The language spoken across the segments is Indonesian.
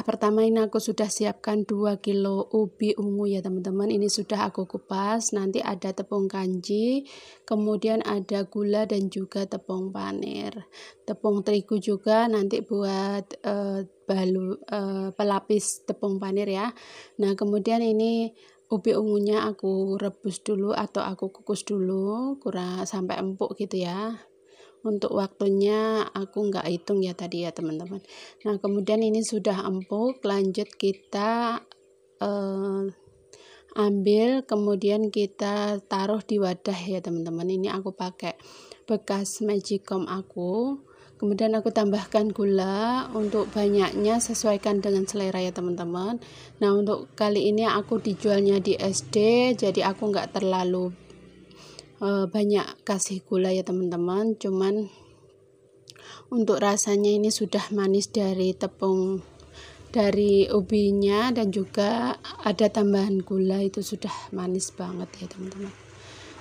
Langkah pertama ini aku sudah siapkan 2 kilo ubi ungu ya teman-teman. Ini sudah aku kupas. Nanti ada tepung kanji, kemudian ada gula dan juga tepung panir. Tepung terigu juga nanti buat pelapis tepung panir ya. Nah, kemudian ini ubi ungunya aku rebus dulu atau aku kukus dulu kurang sampai empuk gitu ya. Untuk waktunya aku nggak hitung ya tadi ya teman-teman. Nah, kemudian ini sudah empuk, lanjut kita ambil, kemudian kita taruh di wadah ya teman-teman. Ini aku pakai bekas magicom aku. Kemudian aku tambahkan gula, untuk banyaknya sesuaikan dengan selera ya teman-teman. Nah, untuk kali ini aku dijualnya di SD, jadi aku nggak terlalu banyak kasih gula ya teman-teman. Cuman untuk rasanya ini sudah manis dari tepung, dari ubinya, dan juga ada tambahan gula, itu sudah manis banget ya teman-teman.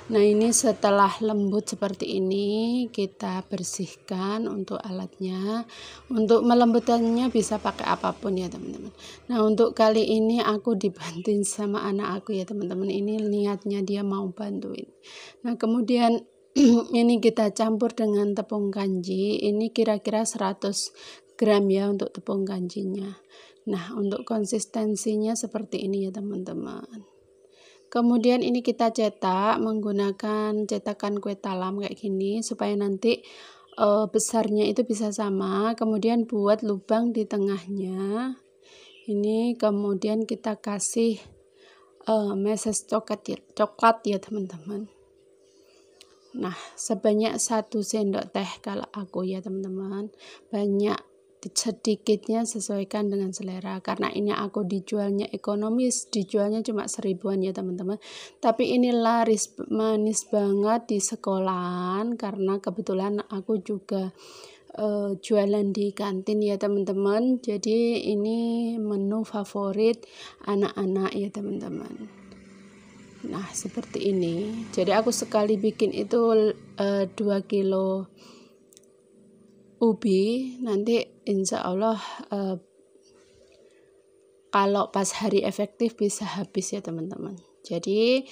Nah, ini setelah lembut seperti ini kita bersihkan untuk alatnya. Untuk melembutkannya bisa pakai apapun ya teman-teman. Nah, untuk kali ini aku dibantuin sama anak aku ya teman-teman. Ini niatnya dia mau bantuin. Nah, kemudian ini kita campur dengan tepung kanji. Ini kira-kira 100 gram ya untuk tepung kanjinya. Nah, untuk konsistensinya seperti ini ya teman-teman. Kemudian ini kita cetak menggunakan cetakan kue talam kayak gini supaya nanti besarnya itu bisa sama. Kemudian buat lubang di tengahnya. Ini kemudian kita kasih meses coklat ya teman-teman. Nah, sebanyak 1 sendok teh kalau aku ya teman-teman. Banyak sedikitnya sesuaikan dengan selera, karena ini aku dijualnya ekonomis, dijualnya cuma 1000-an ya teman-teman. Tapi ini laris manis banget di sekolahan, karena kebetulan aku juga jualan di kantin ya teman-teman. Jadi ini menu favorit anak-anak ya teman-teman. Nah, seperti ini. Jadi aku sekali bikin itu 2 kilo ubi, nanti insya Allah kalau pas hari efektif bisa habis ya teman-teman. Jadi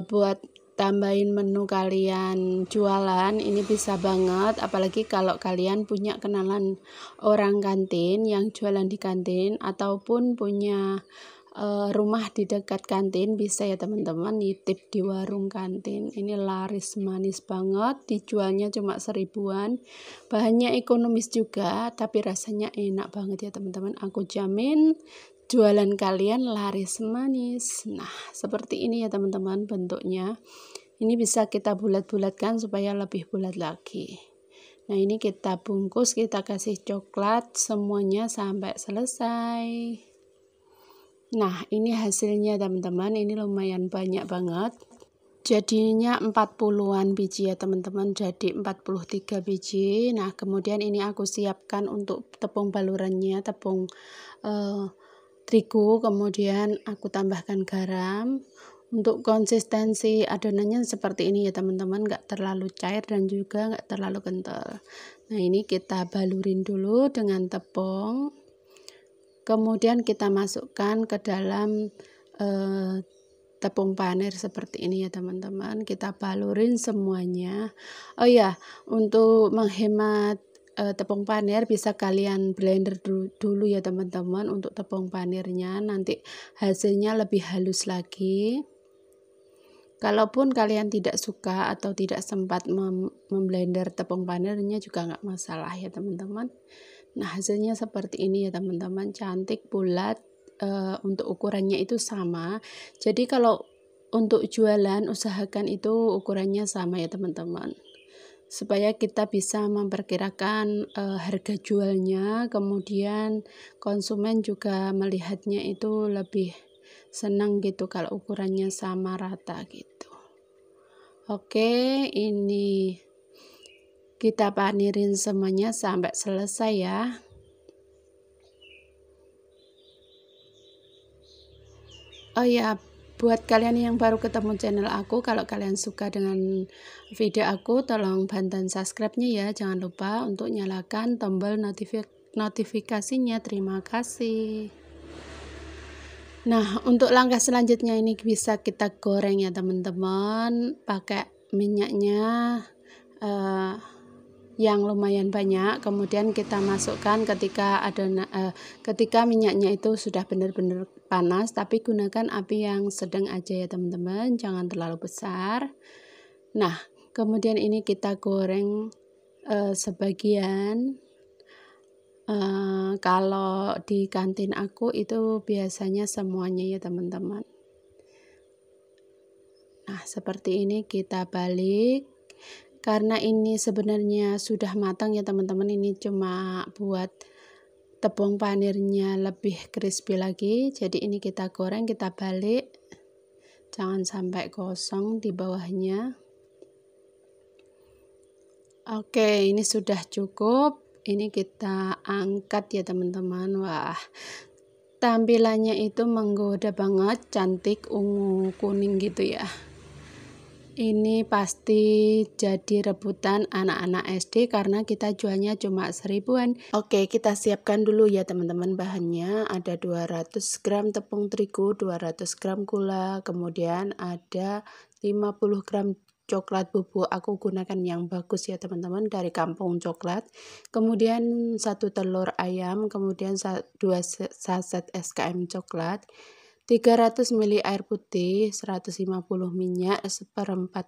buat tambahin menu kalian jualan ini bisa banget, apalagi kalau kalian punya kenalan orang kantin yang jualan di kantin ataupun punya rumah di dekat kantin, bisa ya teman-teman nitip di warung kantin. Ini laris manis banget, dijualnya cuma 1000-an. Bahannya ekonomis juga, tapi rasanya enak banget ya teman-teman. Aku jamin jualan kalian laris manis. Nah, seperti ini ya teman-teman bentuknya. Ini bisa kita bulat-bulatkan supaya lebih bulat lagi. Nah, ini kita bungkus, kita kasih coklat semuanya sampai selesai. Nah, ini hasilnya teman-teman, ini lumayan banyak banget. Jadinya 40-an biji ya teman-teman, jadi 43 biji. Nah, kemudian ini aku siapkan untuk tepung balurannya, tepung terigu, kemudian aku tambahkan garam. Untuk konsistensi adonannya seperti ini ya teman-teman, nggak terlalu cair dan juga nggak terlalu kental. Nah, ini kita balurin dulu dengan tepung. Kemudian kita masukkan ke dalam tepung panir seperti ini ya teman-teman. Kita balurin semuanya. Oh ya, untuk menghemat tepung panir bisa kalian blender dulu ya teman-teman untuk tepung panirnya. Nanti hasilnya lebih halus lagi. Kalaupun kalian tidak suka atau tidak sempat memblender tepung panirnya juga nggak masalah ya teman-teman. Nah, hasilnya seperti ini ya teman-teman, cantik, bulat, untuk ukurannya itu sama. Jadi kalau untuk jualan usahakan itu ukurannya sama ya teman-teman, supaya kita bisa memperkirakan harga jualnya, kemudian konsumen juga melihatnya itu lebih senang gitu kalau ukurannya sama rata gitu. Oke, ini kita panirin semuanya sampai selesai ya. Oh ya, buat kalian yang baru ketemu channel aku, kalau kalian suka dengan video aku, tolong bantu subscribe-nya ya. Jangan lupa untuk nyalakan tombol notifikasinya. Terima kasih. Nah, untuk langkah selanjutnya ini bisa kita goreng ya teman-teman, pakai minyaknya yang lumayan banyak. Kemudian kita masukkan ketika minyaknya itu sudah benar-benar panas, tapi gunakan api yang sedang aja ya teman-teman, jangan terlalu besar. Nah, kemudian ini kita goreng sebagian. Kalau di kantin aku itu biasanya semuanya ya teman-teman. Nah, seperti ini kita balik. Karena ini sebenarnya sudah matang ya teman-teman, ini cuma buat tepung panirnya lebih crispy lagi. Jadi ini kita goreng, kita balik. Jangan sampai kosong di bawahnya. Oke, ini sudah cukup. Ini kita angkat ya teman-teman. Wah, tampilannya itu menggoda banget, cantik ungu kuning gitu ya. Ini pasti jadi rebutan anak-anak SD karena kita jualnya cuma 1000-an. Oke, kita siapkan dulu ya teman-teman bahannya. Ada 200 gram tepung terigu, 200 gram gula, kemudian ada 50 gram coklat bubuk. Aku gunakan yang bagus ya teman-teman, dari Kampung Coklat. Kemudian 1 telur ayam, kemudian 2 saset SKM coklat, 300 ml air putih, 150 minyak, seperempat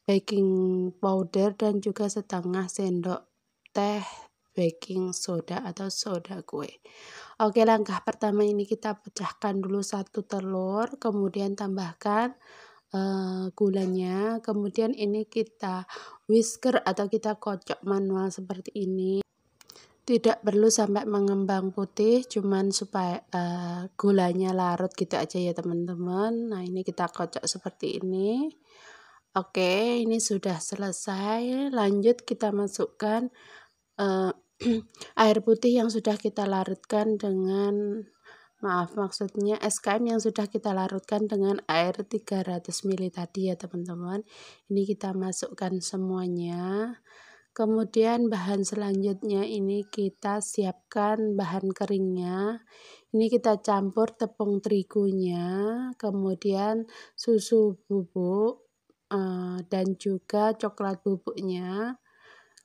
baking powder, dan juga setengah sendok teh baking soda atau soda kue. Oke, langkah pertama ini kita pecahkan dulu 1 telur, kemudian tambahkan gulanya, kemudian ini kita whisker atau kita kocok manual seperti ini. Tidak perlu sampai mengembang putih, cuman supaya gulanya larut gitu aja ya teman-teman. Nah, ini kita kocok seperti ini. Oke, ini sudah selesai. Lanjut kita masukkan air putih yang sudah kita larutkan dengan maksudnya SKM yang sudah kita larutkan dengan air 300 ml tadi ya teman-teman. Ini kita masukkan semuanya. Kemudian bahan selanjutnya ini kita siapkan bahan keringnya. Ini kita campur tepung terigunya, kemudian susu bubuk, dan juga coklat bubuknya.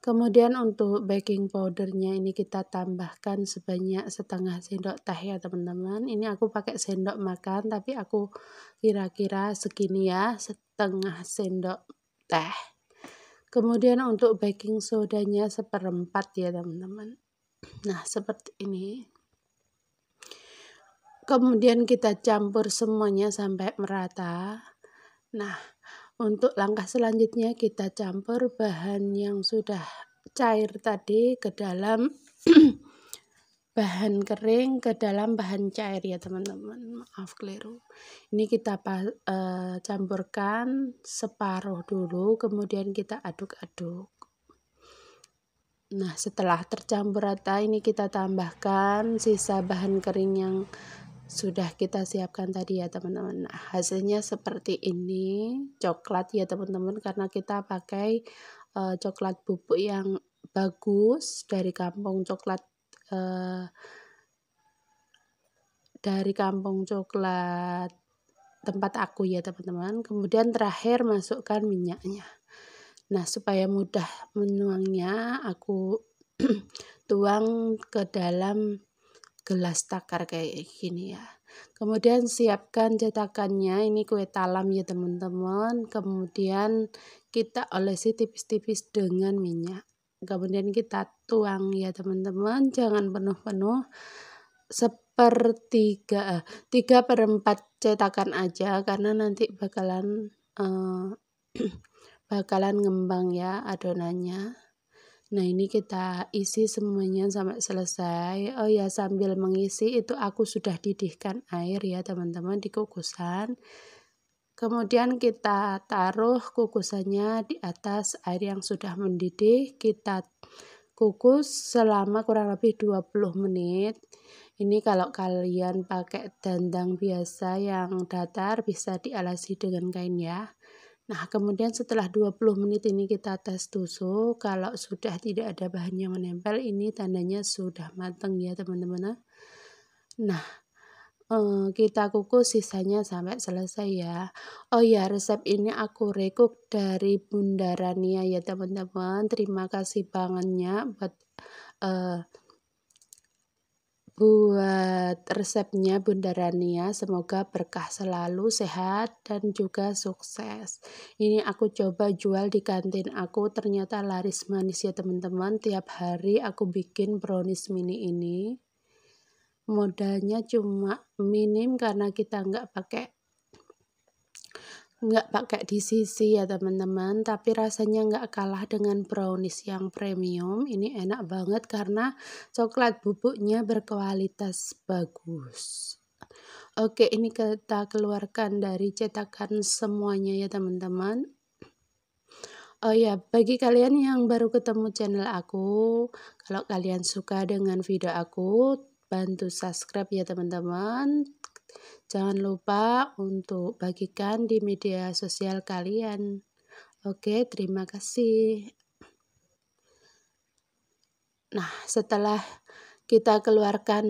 Kemudian untuk baking powdernya ini kita tambahkan sebanyak setengah sendok teh ya teman-teman. Ini aku pakai sendok makan, tapi aku kira-kira segini ya, setengah sendok teh. Kemudian untuk baking sodanya seperempat ya teman-teman. Nah, seperti ini. Kemudian kita campur semuanya sampai merata. Nah, untuk langkah selanjutnya kita campur bahan yang sudah cair tadi ke dalam bahan kering ke dalam bahan cair ya teman-teman. Maaf keliru. Ini kita campurkan separuh dulu, kemudian kita aduk-aduk. Nah, setelah tercampur rata ini kita tambahkan sisa bahan kering yang sudah kita siapkan tadi ya teman-teman. Nah, hasilnya seperti ini, coklat ya teman-teman, karena kita pakai coklat bubuk yang bagus dari Kampung Coklat, tempat aku ya teman-teman. Kemudian terakhir masukkan minyaknya. Nah, supaya mudah menuangnya, aku tuang ke dalam gelas takar kayak gini ya. Kemudian siapkan cetakannya, ini kue talam ya teman-teman. Kemudian kita olesi tipis-tipis dengan minyak. Kemudian kita tuang ya teman-teman, jangan penuh-penuh, 3/4 cetakan aja, karena nanti bakalan ngembang ya adonannya. Nah, ini kita isi semuanya sampai selesai. Oh ya, sambil mengisi itu aku sudah didihkan air ya teman-teman di kukusan. Kemudian kita taruh kukusannya di atas air yang sudah mendidih. Kita kukus selama kurang lebih 20 menit. Ini kalau kalian pakai dandang biasa yang datar bisa dialasi dengan kain ya. Nah, kemudian setelah 20 menit ini kita tes tusuk, kalau sudah tidak ada bahan yang menempel, ini tandanya sudah matang ya teman-teman. Nah, kita kukus sisanya sampai selesai ya. Oh ya, resep ini aku recook dari Bunda Rania ya teman-teman. Terima kasih bangetnya buat resepnya Bunda Rania. Semoga berkah selalu, sehat dan juga sukses. Ini aku coba jual di kantin aku, ternyata laris manis ya teman-teman. Tiap hari aku bikin brownies mini ini. Modalnya cuma minim karena kita nggak pakai di sisi ya teman-teman, tapi rasanya nggak kalah dengan brownies yang premium. Ini enak banget karena coklat bubuknya berkualitas bagus. Oke, ini kita keluarkan dari cetakan semuanya ya teman-teman. Oh ya, bagi kalian yang baru ketemu channel aku, kalau kalian suka dengan video aku, bantu subscribe ya teman-teman. Jangan lupa untuk bagikan di media sosial kalian. Oke, terima kasih. Nah, setelah kita keluarkan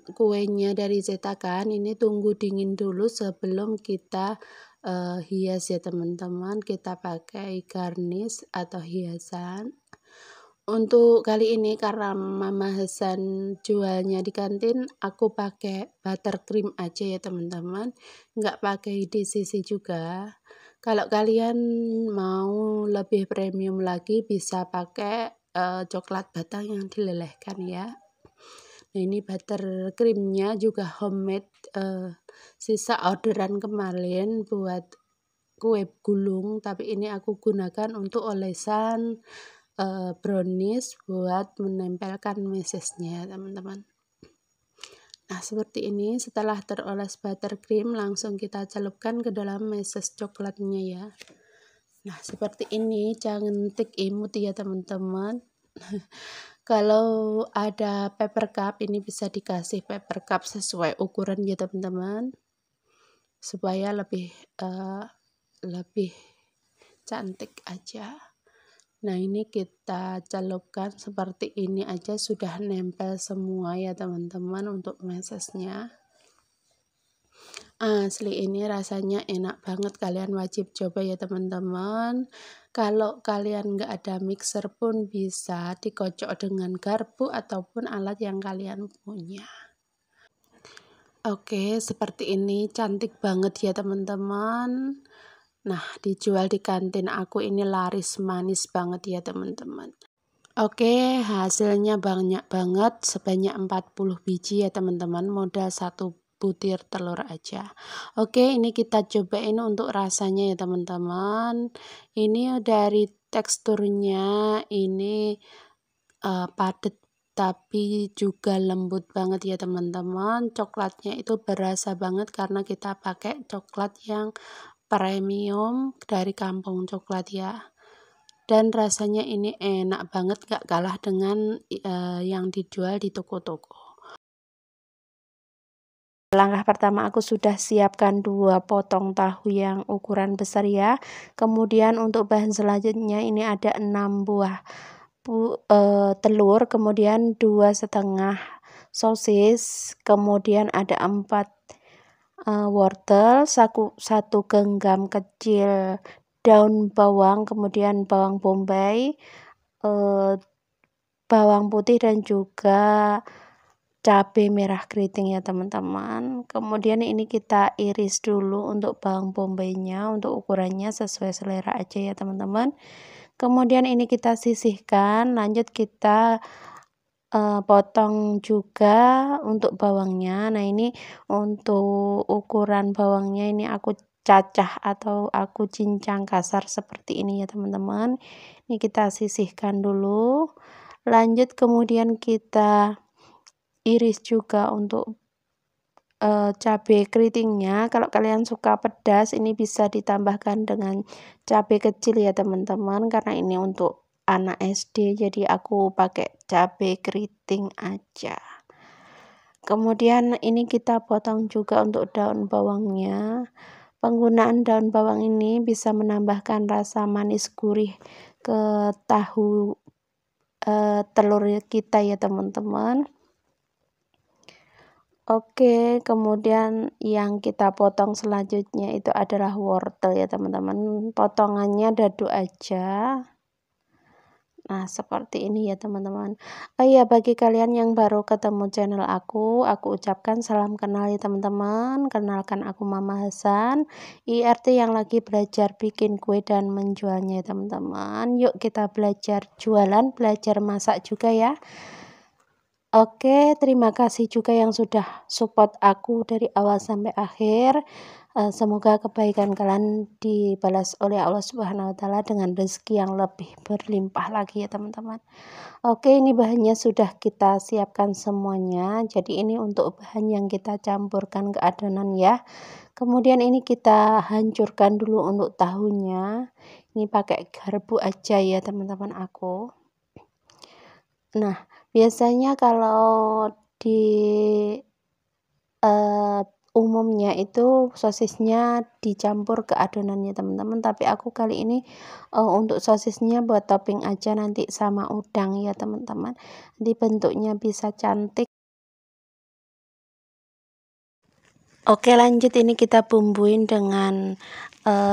kuenya dari cetakan, ini tunggu dingin dulu sebelum kita hias ya teman-teman. Kita pakai garnish atau hiasan. Untuk kali ini karena Mama Hasan jualnya di kantin, aku pakai buttercream aja ya teman-teman, nggak pakai DCC juga. Kalau kalian mau lebih premium lagi bisa pakai coklat batang yang dilelehkan ya. Nah, ini buttercreamnya juga homemade, sisa orderan kemarin buat kue gulung, tapi ini aku gunakan untuk olesan brownies buat menempelkan mesesnya teman-teman. Nah, seperti ini. Setelah teroles buttercream langsung kita celupkan ke dalam meses coklatnya ya. Nah, seperti ini, cantik imut ya teman-teman. Kalau ada paper cup, ini bisa dikasih paper cup sesuai ukuran ya teman-teman, supaya lebih cantik aja. Nah, ini kita celupkan seperti ini aja sudah nempel semua ya teman-teman untuk mesesnya. Asli ini rasanya enak banget, kalian wajib coba ya teman-teman. Kalau kalian nggak ada mixer pun bisa dikocok dengan garpu ataupun alat yang kalian punya. Oke, seperti ini cantik banget ya teman-teman. Nah, dijual di kantin aku ini laris manis banget ya teman-teman. Oke, hasilnya banyak banget, sebanyak 40 biji ya teman-teman, modal 1 butir telur aja. Oke, ini kita cobain untuk rasanya ya teman-teman. Ini dari teksturnya ini padat tapi juga lembut banget ya teman-teman. Coklatnya itu berasa banget karena kita pakai coklat yang premium dari Kampung Coklat ya. Dan rasanya ini enak banget, gak kalah dengan yang dijual di toko-toko. Langkah pertama aku sudah siapkan 2 potong tahu yang ukuran besar ya. Kemudian untuk bahan selanjutnya ini ada 6 buah telur, kemudian 2,5 sosis, kemudian ada 4 wortel, 1 genggam kecil daun bawang, kemudian bawang bombay, bawang putih dan juga cabai merah keriting ya teman-teman. Kemudian ini kita iris dulu untuk bawang bombaynya, untuk ukurannya sesuai selera aja ya teman-teman. Kemudian ini kita sisihkan, lanjut kita potong juga untuk bawangnya. Nah, ini untuk ukuran bawangnya ini aku cacah atau aku cincang kasar seperti ini ya teman-teman. Ini kita sisihkan dulu, lanjut kemudian kita iris juga untuk cabai keritingnya. Kalau kalian suka pedas, ini bisa ditambahkan dengan cabai kecil ya teman-teman, karena ini untuk anak SD jadi aku pakai cabai keriting aja. Kemudian ini kita potong juga untuk daun bawangnya. Penggunaan daun bawang ini bisa menambahkan rasa manis gurih ke tahu telur kita ya teman-teman. Oke, kemudian yang kita potong selanjutnya itu adalah wortel ya teman-teman. Potongannya dadu aja. Nah, seperti ini ya teman-teman. Oh iya, bagi kalian yang baru ketemu channel aku ucapkan salam kenal ya teman-teman. Kenalkan aku Mama Hasan, IRT yang lagi belajar bikin kue dan menjualnya ya teman-teman. Yuk kita belajar jualan, belajar masak juga ya. Oke, terima kasih juga yang sudah support aku dari awal sampai akhir. Semoga kebaikan kalian dibalas oleh Allah Subhanahu wa Ta'ala dengan rezeki yang lebih berlimpah lagi ya teman-teman. Oke, ini bahannya sudah kita siapkan semuanya. Jadi ini untuk bahan yang kita campurkan ke adonan ya. Kemudian ini kita hancurkan dulu untuk tahunya. Ini pakai garpu aja ya teman-teman aku. Nah, biasanya kalau di umumnya itu sosisnya dicampur ke adonannya teman-teman, tapi aku kali ini untuk sosisnya buat topping aja nanti sama udang ya teman-teman. Nanti bentuknya bisa cantik. Oke, lanjut ini kita bumbuin dengan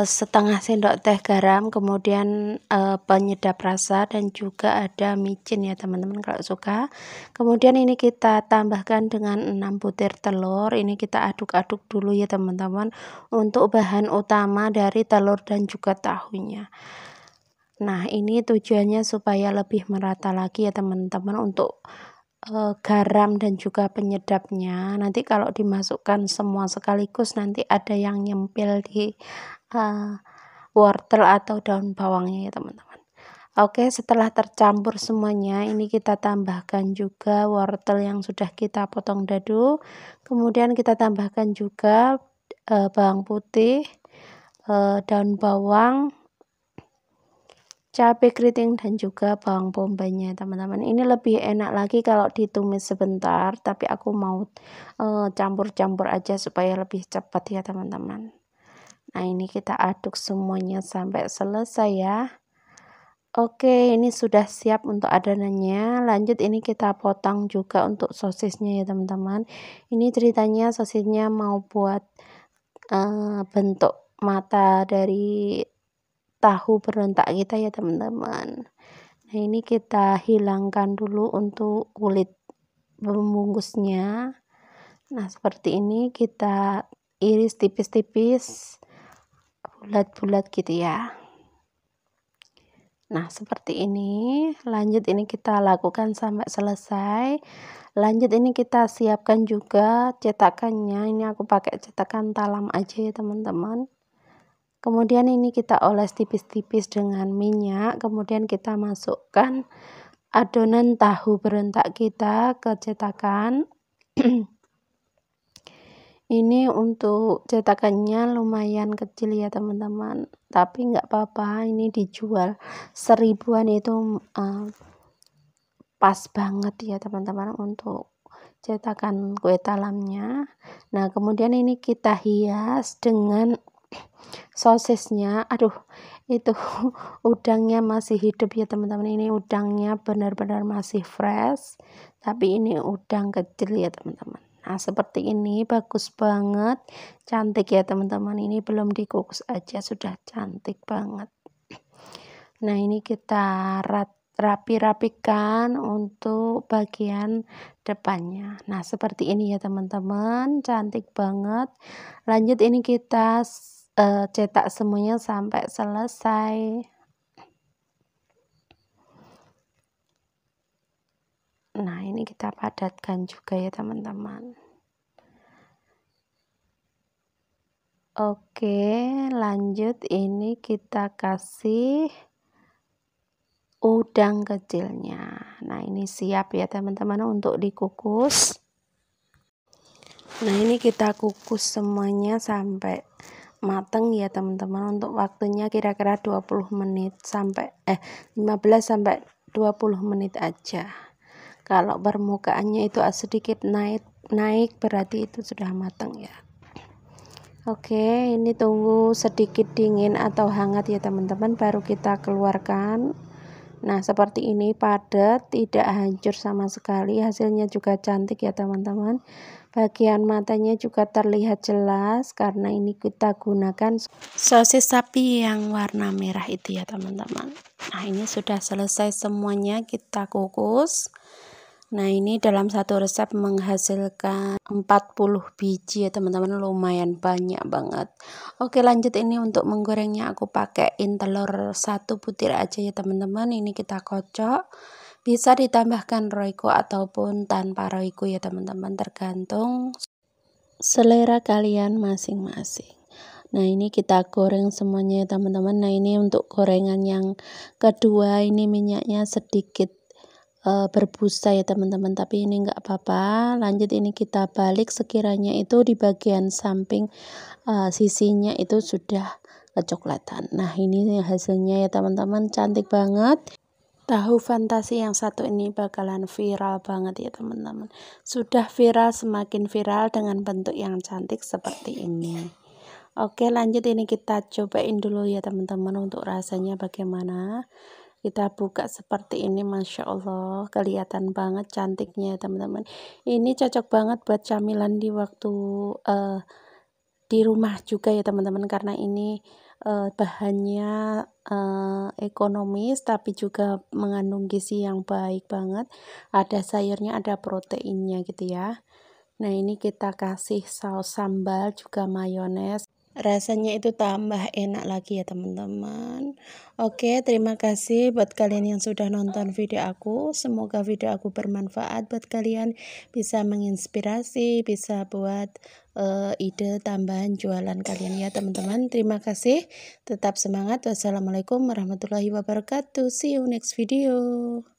setengah sendok teh garam, kemudian penyedap rasa dan juga ada micin ya teman-teman kalau suka. Kemudian ini kita tambahkan dengan 6 butir telur. Ini kita aduk-aduk dulu ya teman-teman untuk bahan utama dari telur dan juga tahunya. Nah, ini tujuannya supaya lebih merata lagi ya teman-teman untuk garam dan juga penyedapnya. Nanti kalau dimasukkan semua sekaligus nanti ada yang nyempil di wortel atau daun bawangnya ya teman-teman. Oke, setelah tercampur semuanya ini kita tambahkan juga wortel yang sudah kita potong dadu. Kemudian kita tambahkan juga bawang putih, daun bawang, cabai keriting dan juga bawang bombaynya teman-teman. Ini lebih enak lagi kalau ditumis sebentar, tapi aku mau campur-campur aja supaya lebih cepat ya teman-teman. Nah, ini kita aduk semuanya sampai selesai ya. Oke, ini sudah siap untuk adonannya. Lanjut ini kita potong juga untuk sosisnya ya teman-teman. Ini ceritanya sosisnya mau buat bentuk mata dari tahu berontak kita ya teman-teman. Nah, ini kita hilangkan dulu untuk kulit pembungkusnya. Nah, seperti ini kita iris tipis-tipis, bulat-bulat gitu ya. Nah, seperti ini. Lanjut ini kita lakukan sampai selesai. Lanjut ini kita siapkan juga cetakannya. Ini aku pakai cetakan talam aja ya teman-teman. Kemudian ini kita oles tipis-tipis dengan minyak, kemudian kita masukkan adonan tahu berontak kita ke cetakan. Ini untuk cetakannya lumayan kecil ya teman-teman, tapi nggak apa-apa, ini dijual 1000-an itu pas banget ya teman-teman untuk cetakan kue talamnya. Nah, kemudian ini kita hias dengan sosisnya. Aduh, itu udangnya masih hidup ya teman-teman. Ini udangnya benar-benar masih fresh, tapi ini udang kecil ya teman-teman. Nah, seperti ini bagus banget, cantik ya teman-teman. Ini belum dikukus aja sudah cantik banget. Nah, ini kita rapi-rapikan untuk bagian depannya. Nah, seperti ini ya teman-teman, cantik banget. Lanjut ini kita cetak semuanya sampai selesai. Nah, ini kita padatkan juga ya teman-teman. Oke, lanjut ini kita kasih udang kecilnya. Nah, ini siap ya teman-teman untuk dikukus. Nah, ini kita kukus semuanya sampai mateng ya teman-teman. Untuk waktunya kira-kira 20 menit sampai 15 sampai 20 menit aja. Kalau permukaannya itu sedikit naik berarti itu sudah matang ya. Oke, ini tunggu sedikit dingin atau hangat ya teman-teman, baru kita keluarkan. Nah, seperti ini padat, tidak hancur sama sekali. Hasilnya juga cantik ya teman-teman. Bagian matanya juga terlihat jelas karena ini kita gunakan sosis sapi yang warna merah itu ya teman-teman. Nah, ini sudah selesai semuanya, kita kukus. Nah, ini dalam satu resep menghasilkan 40 biji ya teman-teman, lumayan banyak banget. Oke, lanjut. Ini untuk menggorengnya aku pakaiin telur 1 butir aja ya teman-teman. Ini kita kocok. Bisa ditambahkan roiko ataupun tanpa roiko ya teman-teman, tergantung selera kalian masing-masing. Nah, ini kita goreng semuanya ya teman-teman. Nah, ini untuk gorengan yang kedua, ini minyaknya sedikit berbusa ya teman-teman, tapi ini enggak apa-apa. Lanjut, ini kita balik sekiranya itu di bagian samping sisinya itu sudah kecoklatan. Nah, ini hasilnya ya teman-teman, cantik banget. Tahu fantasi yang satu ini bakalan viral banget ya teman-teman. Sudah viral, semakin viral dengan bentuk yang cantik seperti ini. Oke, lanjut. Ini kita cobain dulu ya teman-teman untuk rasanya bagaimana. Kita buka seperti ini, Masya Allah, kelihatan banget cantiknya teman-teman. Ini cocok banget buat camilan di waktu di rumah juga ya teman-teman, karena ini bahannya ekonomis tapi juga mengandung gizi yang baik banget. Ada sayurnya, ada proteinnya gitu ya. Nah, ini kita kasih saus sambal juga mayones. Rasanya itu tambah enak lagi ya teman-teman. Oke, terima kasih buat kalian yang sudah nonton video aku. Semoga video aku bermanfaat buat kalian, bisa menginspirasi, bisa buat ide tambahan jualan kalian ya teman-teman. Terima kasih, tetap semangat. Wassalamualaikum warahmatullahi wabarakatuh. See you next video.